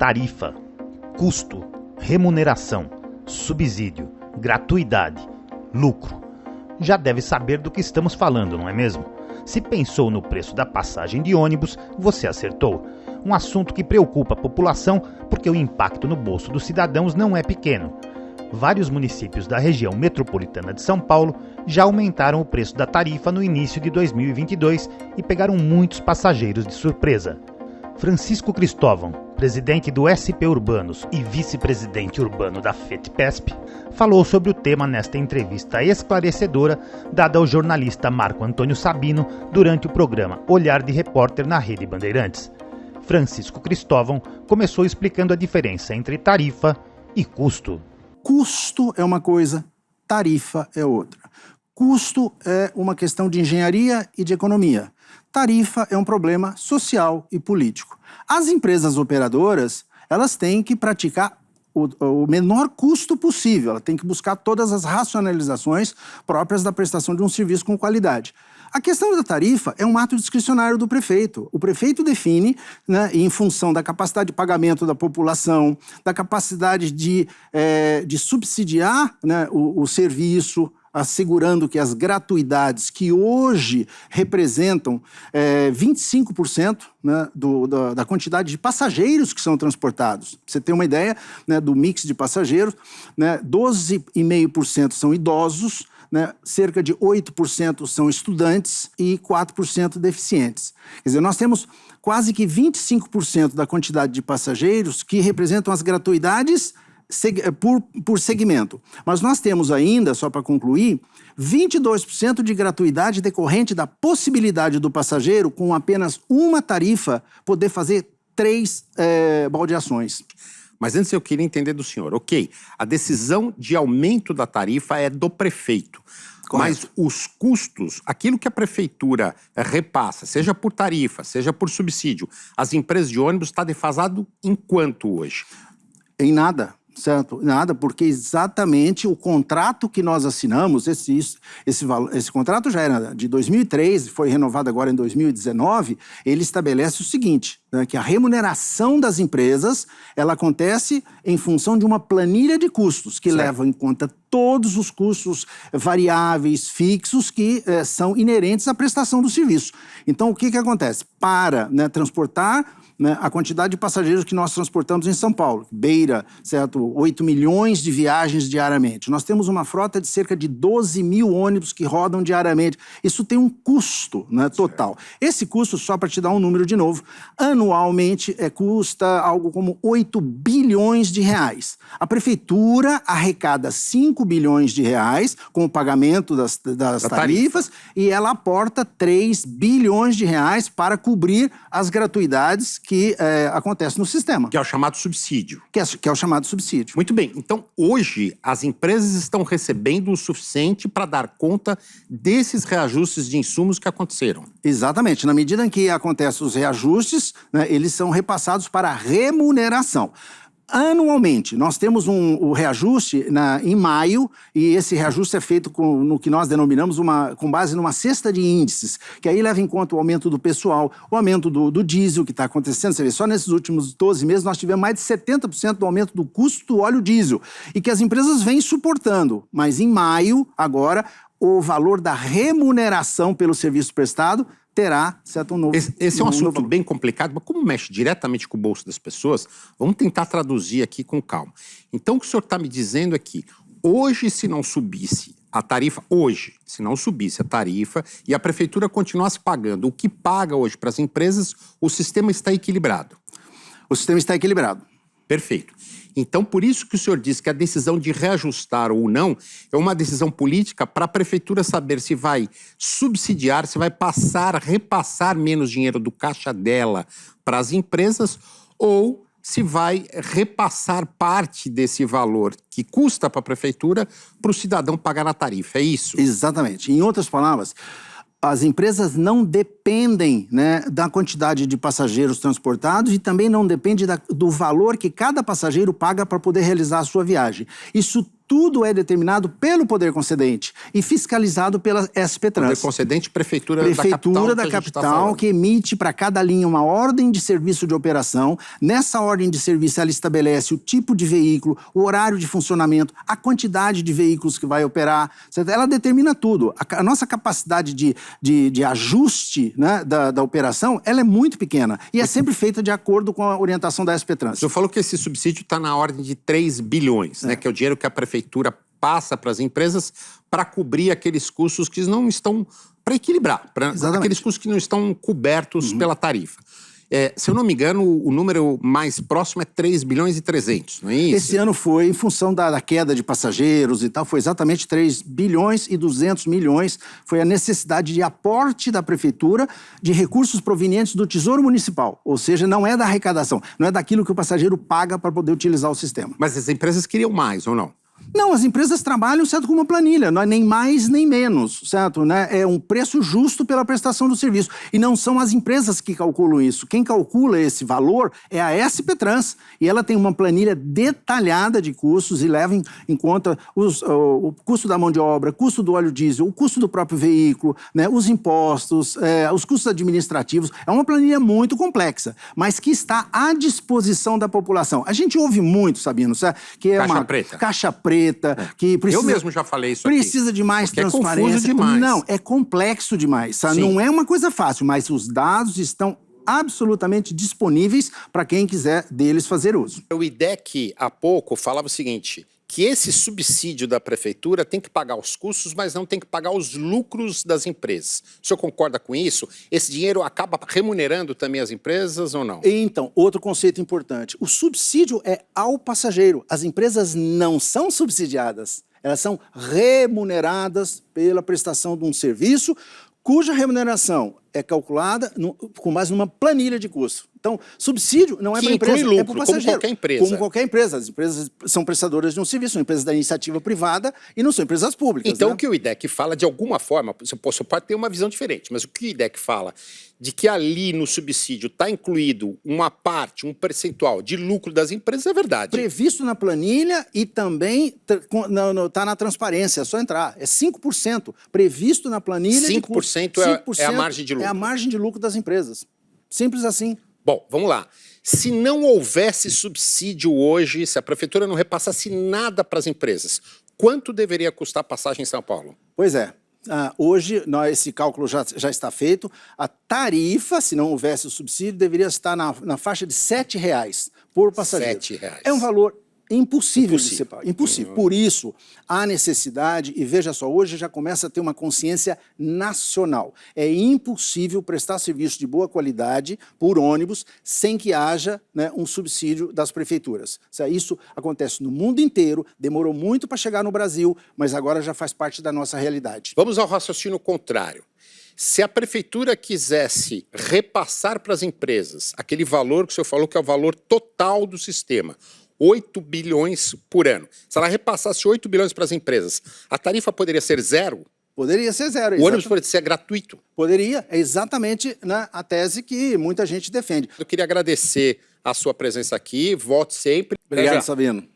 Tarifa, custo, remuneração, subsídio, gratuidade, lucro. Já deve saber do que estamos falando, não é mesmo? Se pensou no preço da passagem de ônibus, você acertou. Um assunto que preocupa a população porque o impacto no bolso dos cidadãos não é pequeno. Vários municípios da região metropolitana de São Paulo já aumentaram o preço da tarifa no início de 2022 e pegaram muitos passageiros de surpresa. Francisco Cristóvão, presidente do SP Urbanos e vice-presidente urbano da FETPESP, falou sobre o tema nesta entrevista esclarecedora dada ao jornalista Marco Antônio Sabino durante o programa Olhar de Repórter na Rede Bandeirantes. Francisco Cristóvão começou explicando a diferença entre tarifa e custo. Custo é uma coisa, tarifa é outra. Custo é uma questão de engenharia e de economia. Tarifa é um problema social e político. As empresas operadoras, elas têm que praticar o menor custo possível. Ela tem que buscar todas as racionalizações próprias da prestação de um serviço com qualidade. A questão da tarifa é um ato discricionário do prefeito. O prefeito define, né, em função da capacidade de pagamento da população, da capacidade de subsidiar, né, o serviço, assegurando que as gratuidades que hoje representam 25%, né, da quantidade de passageiros que são transportados. Pra você ter uma ideia, né, do mix de passageiros, né, 12,5% são idosos, né, cerca de 8% são estudantes e 4% deficientes. Quer dizer, nós temos quase que 25% da quantidade de passageiros que representam as gratuidades por segmento. Mas nós temos ainda, só para concluir, 22% de gratuidade decorrente da possibilidade do passageiro, com apenas uma tarifa, poder fazer 3 baldeações. Mas antes eu queria entender do senhor, ok, a decisão de aumento da tarifa é do prefeito. Correto. Mas os custos, aquilo que a prefeitura repassa, seja por tarifa, seja por subsídio, as empresas de ônibus está defasado em quanto hoje? Em nada. Certo? Nada, porque exatamente o contrato que nós assinamos, esse contrato já era de 2003, foi renovado agora em 2019, ele estabelece o seguinte, né, que a remuneração das empresas, ela acontece em função de uma planilha de custos, que leva em conta todos os custos variáveis, fixos, que são inerentes à prestação do serviço. Então, o que acontece? Para, né, transportar, né, a quantidade de passageiros que nós transportamos em São Paulo, beira, certo, 8 milhões de viagens diariamente. Nós temos uma frota de cerca de 12 mil ônibus que rodam diariamente. Isso tem um custo, né, total. Esse custo, só para te dar um número de novo, anualmente custa algo como 8 bilhões de reais. A prefeitura arrecada 5 bilhões de reais com o pagamento das tarifas e ela aporta 3 bilhões de reais para cobrir as gratuidades que acontece no sistema. Que é o chamado subsídio. Que é o chamado subsídio. Muito bem. Então, hoje, as empresas estão recebendo o suficiente para dar conta desses reajustes de insumos que aconteceram. Exatamente. Na medida em que acontecem os reajustes, né, eles são repassados para a remuneração. Anualmente, nós temos o reajuste em maio, e esse reajuste é feito no que nós denominamos com base numa cesta de índices, que aí leva em conta o aumento do pessoal, o aumento do diesel que está acontecendo. Você vê, só nesses últimos 12 meses nós tivemos mais de 70% do aumento do custo do óleo diesel, e que as empresas vêm suportando. Mas em maio, agora, o valor da remuneração pelo serviço prestado terá, certo, um novo... Esse é um assunto bem complicado, mas como mexe diretamente com o bolso das pessoas, vamos tentar traduzir aqui com calma. Então, o que o senhor está me dizendo é que hoje, se não subisse a tarifa, se não subisse a tarifa e a prefeitura continuasse pagando o que paga hoje para as empresas, o sistema está equilibrado. O sistema está equilibrado. Perfeito. Então, por isso que o senhor disse que a decisão de reajustar ou não é uma decisão política para a prefeitura saber se vai subsidiar, se vai repassar menos dinheiro do caixa dela para as empresas ou se vai repassar parte desse valor que custa para a prefeitura para o cidadão pagar na tarifa. É isso? Exatamente. Em outras palavras, as empresas não dependem, né, da quantidade de passageiros transportados e também não depende do valor que cada passageiro paga para poder realizar a sua viagem. Isso tudo é determinado pelo poder concedente e fiscalizado pela SP-Trans. Poder concedente, prefeitura da capital, que emite para cada linha uma ordem de serviço de operação. Nessa ordem de serviço, ela estabelece o tipo de veículo, o horário de funcionamento, a quantidade de veículos que vai operar. Ela determina tudo. A nossa capacidade de ajuste, né, da operação, ela é muito pequena e é sempre feita de acordo com a orientação da SP-Trans. O senhor falou que esse subsídio está na ordem de 3 bilhões, né, que é o dinheiro que a prefeitura passa para as empresas para cobrir aqueles custos que não estão, para equilibrar, para aqueles custos que não estão cobertos pela tarifa. Se eu não me engano, o número mais próximo é 3 bilhões e 300, não é isso? Esse ano foi, em função da queda de passageiros e tal, foi exatamente 3 bilhões e 200 milhões. Foi a necessidade de aporte da prefeitura de recursos provenientes do Tesouro Municipal. Ou seja, não é da arrecadação, não é daquilo que o passageiro paga para poder utilizar o sistema. Mas as empresas queriam mais, ou não? Não, as empresas trabalham, certo, com uma planilha, não é nem mais nem menos, certo? Né? É um preço justo pela prestação do serviço. E não são as empresas que calculam isso. Quem calcula esse valor é a SP-Trans. E ela tem uma planilha detalhada de custos e leva em conta o custo da mão de obra, custo do óleo diesel, o custo do próprio veículo, né? Os impostos, os custos administrativos. É uma planilha muito complexa, mas que está à disposição da população. A gente ouve muito, Sabino, sabe? Que é Caixa preta. Caixa preta, que precisa... Eu mesmo já falei isso aqui. Precisa de mais transparência. É confuso demais. Não, é complexo demais, sabe? Não é uma coisa fácil, mas os dados estão absolutamente disponíveis para quem quiser deles fazer uso. O IDEC, há pouco, falava o seguinte, que esse subsídio da prefeitura tem que pagar os custos, mas não tem que pagar os lucros das empresas. O senhor concorda com isso? Esse dinheiro acaba remunerando também as empresas ou não? Então, outro conceito importante. O subsídio é ao passageiro. As empresas não são subsidiadas. Elas são remuneradas pela prestação de um serviço cuja remuneração é calculada com base numa planilha de custo. Então, subsídio não é para a empresa, lucro, é para o passageiro. como qualquer empresa. Como qualquer empresa. As empresas são prestadoras de um serviço, são empresas da iniciativa privada e não são empresas públicas. Então, né? o que o IDEC fala, de alguma forma, você pode ter uma visão diferente, mas o que o IDEC fala de que ali no subsídio está incluído uma parte, um percentual de lucro das empresas, é verdade. Previsto na planilha e também está na transparência, é só entrar. É 5%. Previsto na planilha. 5% é a margem de lucro. É a margem de lucro das empresas. Simples assim. Bom, vamos lá. Se não houvesse subsídio hoje, se a prefeitura não repassasse nada para as empresas, quanto deveria custar a passagem em São Paulo? Pois é. Hoje, esse cálculo já está feito. A tarifa, se não houvesse o subsídio, deveria estar na faixa de R$7 por passageiro. R$7. É um valor impossível de ser pago. Impossível. Por isso, há necessidade, e veja só, hoje já começa a ter uma consciência nacional. É impossível prestar serviço de boa qualidade por ônibus sem que haja, né, um subsídio das prefeituras. Isso acontece no mundo inteiro, demorou muito para chegar no Brasil, mas agora já faz parte da nossa realidade. Vamos ao raciocínio contrário. Se a prefeitura quisesse repassar para as empresas aquele valor que o senhor falou que é o valor total do sistema, 8 bilhões por ano. Se ela repassasse 8 bilhões para as empresas, a tarifa poderia ser zero? Poderia ser zero. O ônibus poderia ser gratuito? Poderia. É exatamente, né, a tese que muita gente defende. Eu queria agradecer a sua presença aqui. Volte sempre. Obrigado, Sabino.